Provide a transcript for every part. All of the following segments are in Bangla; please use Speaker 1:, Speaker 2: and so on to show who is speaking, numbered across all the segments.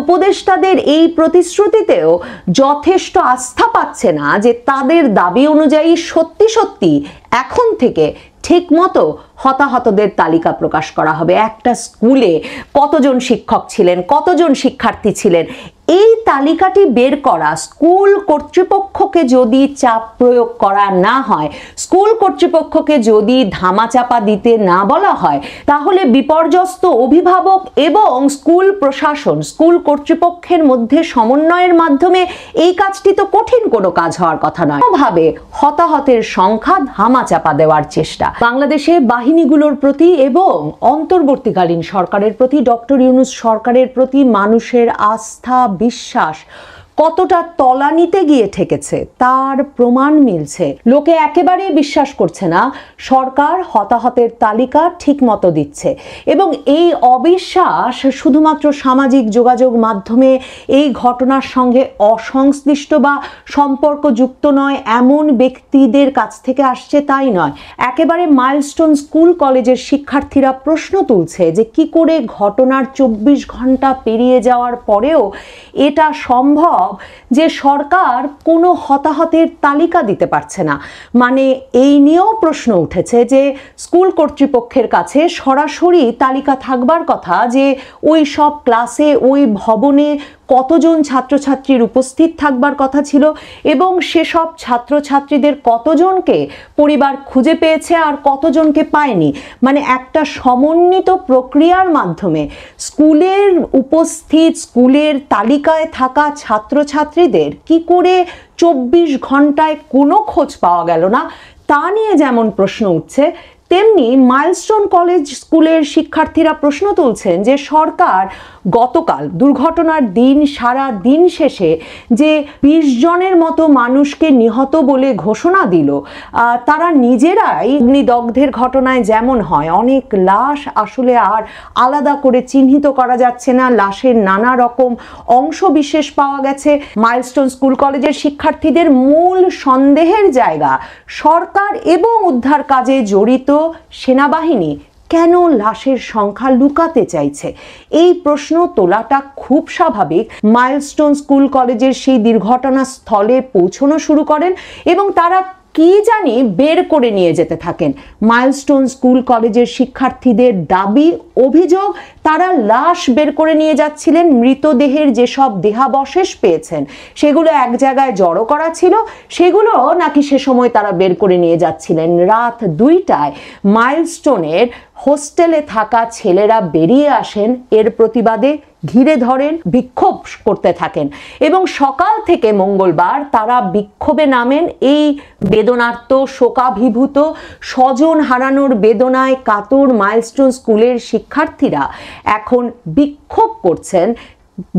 Speaker 1: উপদেষ্টাদের এই প্রতিশ্রুতিতেও যথেষ্ট আস্থা পাচ্ছে না যে তাদের দাবি অনুযায়ী সত্যি সত্যি এখন থেকে ঠিকমতো হতাহতদের তালিকা প্রকাশ করা হবে। একটা স্কুলে কতজন শিক্ষক ছিলেন, কতজন শিক্ষার্থী ছিলেন, এই তালিকাটি বের করা স্কুল কর্তৃপক্ষকে যদি চাপ প্রয়োগ করা না হয়, স্কুল কর্তৃপক্ষকে যদি ধামাচাপা দিতে না বলা হয়, তাহলে বিপর্যস্ত অভিভাবক এবং স্কুল প্রশাসন, স্কুল কর্তৃপক্ষের মধ্যে সমন্বয়ের মাধ্যমে এই কাজটি তো কঠিন কোনো কাজ হওয়ার কথা নয়। ভাবে হতাহতের সংখ্যা ধামাচাপা দেওয়ার চেষ্টা। বাংলাদেশে বাহিনীগুলোর প্রতি এবং অন্তর্বর্তীকালীন সরকারের প্রতি, ডক্টর ইউনূস সরকারের প্রতি মানুষের আস্থা বিশ্বাস কতটা তলানিতে গিয়ে ঠেকেছে তার প্রমাণ মিলছে। লোকে একেবারেই বিশ্বাস করছে না সরকার হতাহতের তালিকা ঠিক মতো দিচ্ছে, এবং এই অবিশ্বাস শুধুমাত্র সামাজিক যোগাযোগ মাধ্যমে এই ঘটনার সঙ্গে অসংশ্লিষ্ট বা সম্পর্কযুক্ত নয় এমন ব্যক্তিদের কাছ থেকে আসছে তাই নয়। একেবারে মাইলস্টোন স্কুল কলেজের শিক্ষার্থীরা প্রশ্ন তুলছে যে কি করে ঘটনার 24 ঘন্টা পেরিয়ে যাওয়ার পরেও এটা সম্ভব যে সরকার কোনো হতাহতের তালিকা দিতে পারছে না। মানে এই নিয়েও প্রশ্ন উঠেছে যে স্কুল কর্তৃপক্ষের কাছে সরাসরি তালিকা থাকবার কথা যে ওই সব ক্লাসে, ওই ভবনে কতজন ছাত্রছাত্রীর উপস্থিত থাকবার কথা ছিল এবং সেসব ছাত্রছাত্রীদের কতজনকে পরিবার খুঁজে পেয়েছে আর কতজনকে পায়নি। মানে একটা সমন্বিত প্রক্রিয়ার মাধ্যমে স্কুলের উপস্থিত, স্কুলের তালিকায় থাকা ছাত্রছাত্রীদের কি করে 24 ঘন্টায় কোনো খোঁজ পাওয়া গেল না, তা নিয়ে যেমন প্রশ্ন উঠছে, তেমনি মাইলস্টোন কলেজ স্কুলের শিক্ষার্থীরা প্রশ্ন তুলছেন যে সরকার গতকাল দুর্ঘটনার দিন সারা দিন শেষে যে 20 জনের মতো মানুষকে নিহত বলে ঘোষণা দিল, তারা নিজেরাই অগ্নিদগ্ধের ঘটনায় যেমন হয় অনেক লাশ আসলে আর আলাদা করে চিহ্নিত করা যাচ্ছে না, লাশের নানা রকম অংশ বিশেষ পাওয়া গেছে। মাইলস্টোন স্কুল কলেজের শিক্ষার্থীদের মূল সন্দেহের জায়গা সরকার এবং উদ্ধার কাজে জড়িত সেনাবাহিনী কেন লাশের সংখ্যা লুকাতে চাইছে। এই প্রশ্ন তোলাটা খুব স্বাভাবিক। মাইলস্টোন স্কুল কলেজের সেই দুর্ঘটনা স্থলে পৌঁছানো শুরু করেন এবং তারা কি জানি বের করে নিয়ে যেতে থাকেন। মাইলস্টোন স্কুল কলেজের শিক্ষার্থীদের দাবি অভিযোগ তারা লাশ বের করে নিয়ে যাচ্ছিলেন, মৃতদেহের যেসব দেহাবশেষ পেয়েছেন সেগুলো এক জায়গায় জড়ো করা ছিল, সেগুলো নাকি সে সময় তারা বের করে নিয়ে যাচ্ছিলেন। রাত 2টায় মাইলস্টোনের হোস্টেলে থাকা ছেলেরা বেরিয়ে আসেন, এর প্রতিবাদে ঘিরে ধরেন, বিক্ষোভ করতে থাকেন এবং সকাল থেকে মঙ্গলবার তারা বিক্ষোভে নামেন। এই বেদনার্ত, শোকাভিভূত, স্বজন হারানোর বেদনায় কাতর মাইলস্টোন স্কুলের শিক্ষার্থীরা এখন বিক্ষোভ করছেন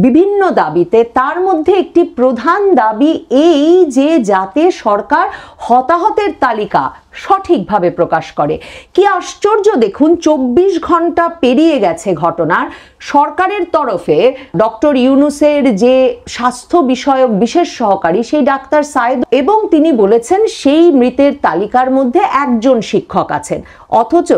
Speaker 1: বিভিন্ন দাবিতে। তার মধ্যে একটি প্রধান দাবি এই যে যাতে সরকার হতাহতের তালিকা সঠিকভাবে প্রকাশ করে। কি আশ্চর্য দেখুন, 24 ঘন্টা পেরিয়ে গেছে ঘটনার, সরকারের তরফে ডক্টর ইউনূসের যে স্বাস্থ্য বিষয়ক বিশেষ সহকারী সেই ডাক্তার সাইদ, এবং তিনি বলেছেন সেই মৃতের তালিকার মধ্যে একজন শিক্ষক আছেন, অথচ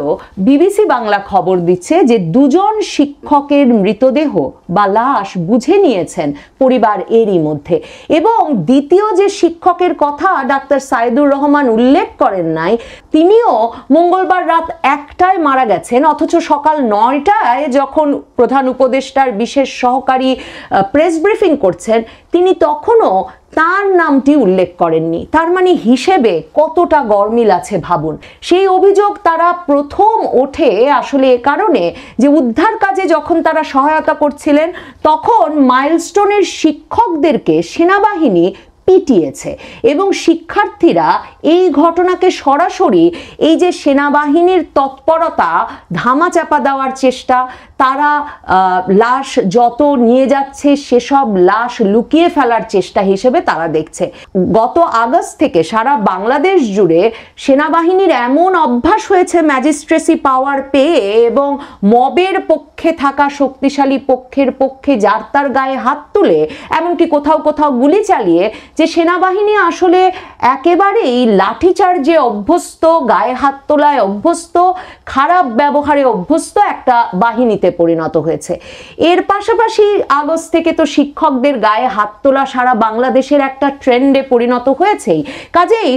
Speaker 1: বিবিসি বাংলা খবর দিচ্ছে যে 2 জন শিক্ষকের মৃতদেহ বা লাশ বুঝে নিয়েছেন পরিবার এরই মধ্যে। এবং দ্বিতীয় যে শিক্ষকের কথা ডাক্তার সাইদুর রহমান উল্লেখ করেন নাই, তিনিও মঙ্গলবার রাত 1টায় মারা গেছেন, অথচ সকাল 9টায় যখন প্রধান উপদেষ্টার বিশেষ সহকারী প্রেস ব্রিফিং করছেন তিনি তখনও তার নামটি উল্লেখ করেননি। তার মানে হিসেবে কতটা গরমিল আছে ভাবুন। সেই অভিযোগ তারা প্রথম ওঠে আসলে এ কারণে যে উদ্ধার কাজে যখন তারা সহায়তা করছিলেন তখন মাইলস্টোনের শিক্ষকদেরকে সেনাবাহিনী পিটিয়েছে এবং শিক্ষার্থীরা এই ঘটনাকে সরাসরি এই যে সেনাবাহিনীর তৎপরতা, ধামাচাপা দেওয়ার চেষ্টা, তারা লাশ যত নিয়ে যাচ্ছে সেসব লাশ লুকিয়ে ফেলার চেষ্টা হিসেবে তারা দেখছে। গত আগস্ট থেকে সারা বাংলাদেশ জুড়ে সেনাবাহিনীর এমন অভ্যাস হয়েছে ম্যাজিস্ট্রেসি পাওয়ার পেয়ে এবং মবের পক্ষে থাকা শক্তিশালী পক্ষের পক্ষে যার তার গায়ে হাত তুলে, এমনকি কোথাও কোথাও গুলি চালিয়ে যে সেনাবাহিনী আসলে একেবারেই লাঠিচার্জে অভ্যস্ত, গায়ে হাত তোলায় অভ্যস্ত, খারাপ ব্যবহারে অভ্যস্ত একটা বাহিনীতে পরিণত হয়েছে। এর পাশাপাশি আগস্ট থেকে তো শিক্ষকদের গায়ে হাত তোলা সারা বাংলাদেশের একটা ট্রেন্ডে পরিণত হয়েছেই। কাজেই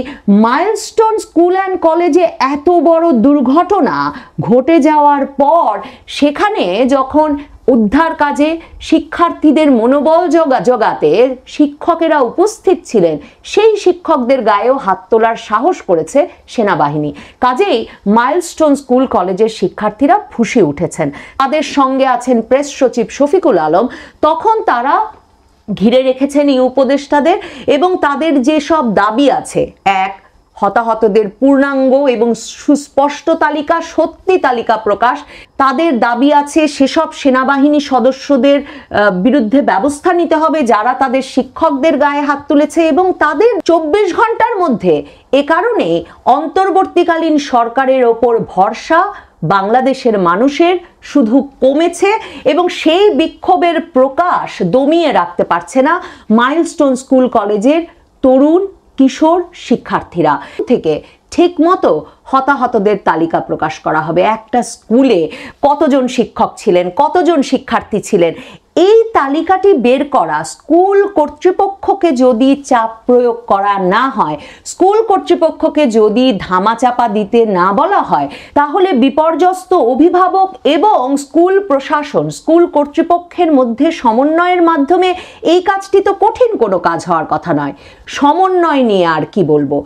Speaker 1: মাইলস্টোন স্কুল অ্যান্ড কলেজে এত বড় দুর্ঘটনা ঘটে যাওয়ার পর সেখানে যখন উদ্ধার কাজে শিক্ষার্থীদের মনোবল জগাতে শিক্ষকেরা উপস্থিত ছিলেন, সেই শিক্ষকদের গায়েও হাত তোলার সাহস করেছে সেনাবাহিনী। কাজেই মাইলস্টোন স্কুল কলেজের শিক্ষার্থীরা ফুঁসে উঠেছেন। তাদের সঙ্গে আছেন প্রেস সচিব শফিকুল আলম। তখন তারা ঘিরে রেখেছেন এই উপদেষ্টাদের এবং তাদের যেসব দাবি আছে, এক, হতাহতদের পূর্ণাঙ্গ এবং সুস্পষ্ট তালিকা, সত্যি তালিকা প্রকাশ। তাদের দাবি আছে সেসব সেনাবাহিনী সদস্যদের বিরুদ্ধে ব্যবস্থা নিতে হবে যারা তাদের শিক্ষকদের গায়ে হাত তুলেছে, এবং তাদের 24 ঘন্টার মধ্যে। এ কারণে অন্তর্বর্তীকালীন সরকারের ওপর ভরসা বাংলাদেশের মানুষের শুধু কমেছে এবং সেই বিক্ষোভের প্রকাশ দমিয়ে রাখতে পারছে না মাইলস্টোন স্কুল কলেজের তরুণ কিশোর শিক্ষার্থীরা। থেকে ঠিকমতো হতাহতদের তালিকা প্রকাশ করা হবে। একটা স্কুলে কতজন শিক্ষক ছিলেন, কতজন শিক্ষার্থী ছিলেন, এই তালিকাটি বের করা স্কুল কর্তৃপক্ষকে যদি চাপ প্রয়োগ করা না হয়, স্কুল কর্তৃপক্ষকে যদি ধামাচাপা দিতে না বলা হয়, তাহলে বিপর্যস্ত অভিভাবক এবং স্কুল প্রশাসন, স্কুল কর্তৃপক্ষের মধ্যে সমন্বয়ের মাধ্যমে এই কাজটি তো কঠিন কোনো কাজ হওয়ার কথা নয়। সমন্বয় নিয়ে আর কি বলবো।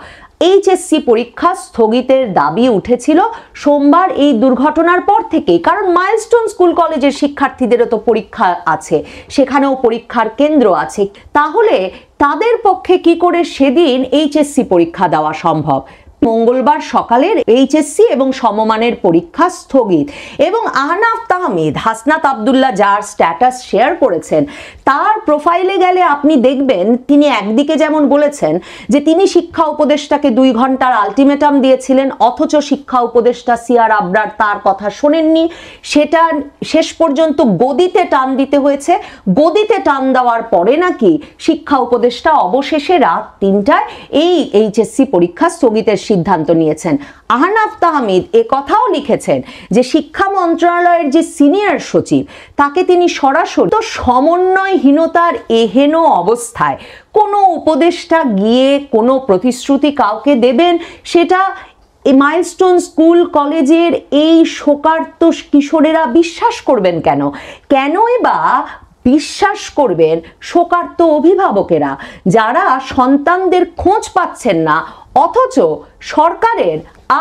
Speaker 1: এইচএসসি পরীক্ষা স্থগিতের দাবি উঠেছিল সোমবার এই দুর্ঘটনার পর থেকেই, কারণ মাইলস্টোন স্কুল কলেজের শিক্ষার্থীদেরও তো পরীক্ষা আছে, সেখানেও পরীক্ষার কেন্দ্র আছে। তাহলে তাদের পক্ষে কি করে সেদিন এইচএসসি পরীক্ষা দেওয়া সম্ভব? মঙ্গলবার সকালের এইচএসসি এবং সমমানের পরীক্ষা স্থগিত। এবং আহনাফ তাহমিদ, হাসনাত আবদুল্লাহ যার স্ট্যাটাস শেয়ার করেছেন, তার প্রোফাইলে গেলে আপনি দেখবেন তিনি একদিকে যেমন বলেছেন যে তিনি শিক্ষা উপদেষ্টাকে 2 ঘন্টার আলটিমেটাম দিয়েছিলেন, অথচ শিক্ষা উপদেষ্টা সিআর আবরার তার কথা শোনেননি। সেটা শেষ পর্যন্ত গদিতে টান দিতে হয়েছে। গদিতে টান দেওয়ার পরে নাকি শিক্ষা উপদেষ্টা অবশেষে রাত 3টায় এই এইচএসসি পরীক্ষা স্থগিতের সিদ্ধান্ত নিয়েছেন। আহনাফ তাহমিদ এ কথাও লিখেছেন যে শিক্ষা মন্ত্রণালয়ের যে সিনিয়র সচিব, তাকে তিনি সরাসরি তো সমন্বয়হীনতার এহেন অবস্থায় কোনো উপদেষ্টা গিয়ে কোনো প্রতিশ্রুতি কাউকে দেবেন, সেটা মাইলস্টোন স্কুল কলেজের এই শোকার্ত কিশোরেরা বিশ্বাস করবেন কেন? কেনই বা বিশ্বাস করবেন শোকার্ত অভিভাবকেরা যারা সন্তানদের খোঁজ পাচ্ছেন না, অথচ সরকারের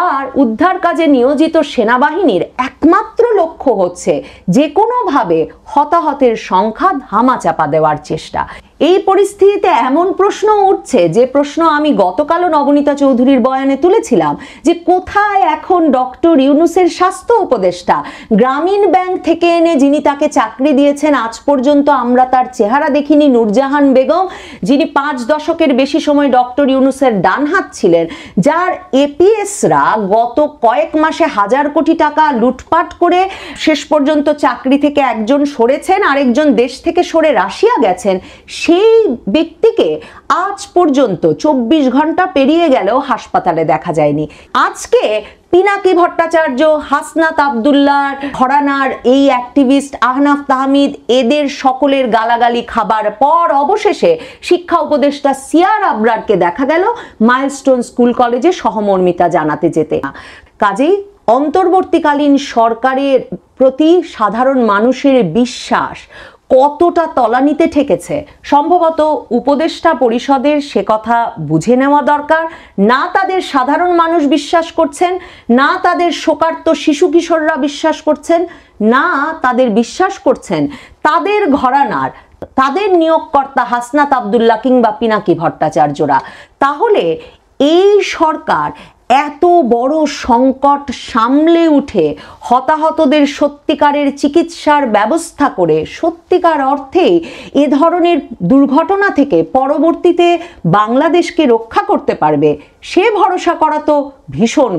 Speaker 1: আর উদ্ধার কাজে নিয়োজিত সেনাবাহিনীর একমাত্র লক্ষ্য হচ্ছে যে কোনোভাবে হতাহতের সংখ্যা ধামাচাপা দেওয়ার চেষ্টা। এই পরিস্থিতিতে এমন প্রশ্ন উঠছে, যে প্রশ্ন আমি গতকালও নবনীতা চৌধুরীর বয়ানে তুলেছিলাম, যে কোথায় এখন ডক্টর ইউনূসের স্বাস্থ্য উপদেষ্টা? গ্রামীণ ব্যাংক থেকে এনে যিনি তাকে চাকরি দিয়েছেন, আজ পর্যন্ত আমরা তার চেহারা দেখিনি। নূরজাহান বেগম, যিনি 5 দশকের বেশি সময় ডক্টর ইউনূসের ডান হাত ছিলেন, যার এপিএসরা গত কয়েক মাসে 1000 কোটি টাকা লুটপাট করে শেষ পর্যন্ত চাকরি থেকে একজন সরেছেন, আরেকজন দেশ থেকে সরে রাশিয়া গেছেন, সেই ব্যক্তিকে আজ পর্যন্ত 24 ঘন্টা পেরিয়ে গেলেও হাসপাতালে দেখা যায়নি। আজকে পিনাকি ভট্টাচার্য, হাসনাত আবদুল্লাহ ঘরানার এই অ্যাক্টিভিস্ট আহনাফ তাহমিদ, এদের সকলের গালাগালি খাবার পর অবশেষে শিক্ষা উপদেষ্টা সিআর আবরারকে দেখা গেল মাইলস্টোন স্কুল কলেজে সহমর্মিতা জানাতে যেতে। কাজেই অন্তর্বর্তীকালীন সরকারের প্রতি সাধারণ মানুষের বিশ্বাস কতটা তলানিতে ঠেকেছে সম্ভবত উপদেষ্টা পরিষদের সে কথা বুঝে নেওয়া দরকার। না তাদের সাধারণ মানুষ বিশ্বাস করছেন, না তাদের শোকার্ত শিশু কিশোররা বিশ্বাস করছেন, না তাদের বিশ্বাস করছেন তাদের ঘরানার, তাদের নিয়োগকর্তা হাসনাত আবদুল্লাহ কিংবা পিনাকি ভট্টাচার্যরা। তাহলে এই সরকার এত বড় সংকট সামলে উঠে হতাহতদের সত্যিকারের চিকিৎসার ব্যবস্থা করে সত্যিকার অর্থে এ ধরনের দুর্ঘটনা থেকে পরবর্তীতে বাংলাদেশকে রক্ষা করতে পারবে, সে ভরসা করা তো ভীষণ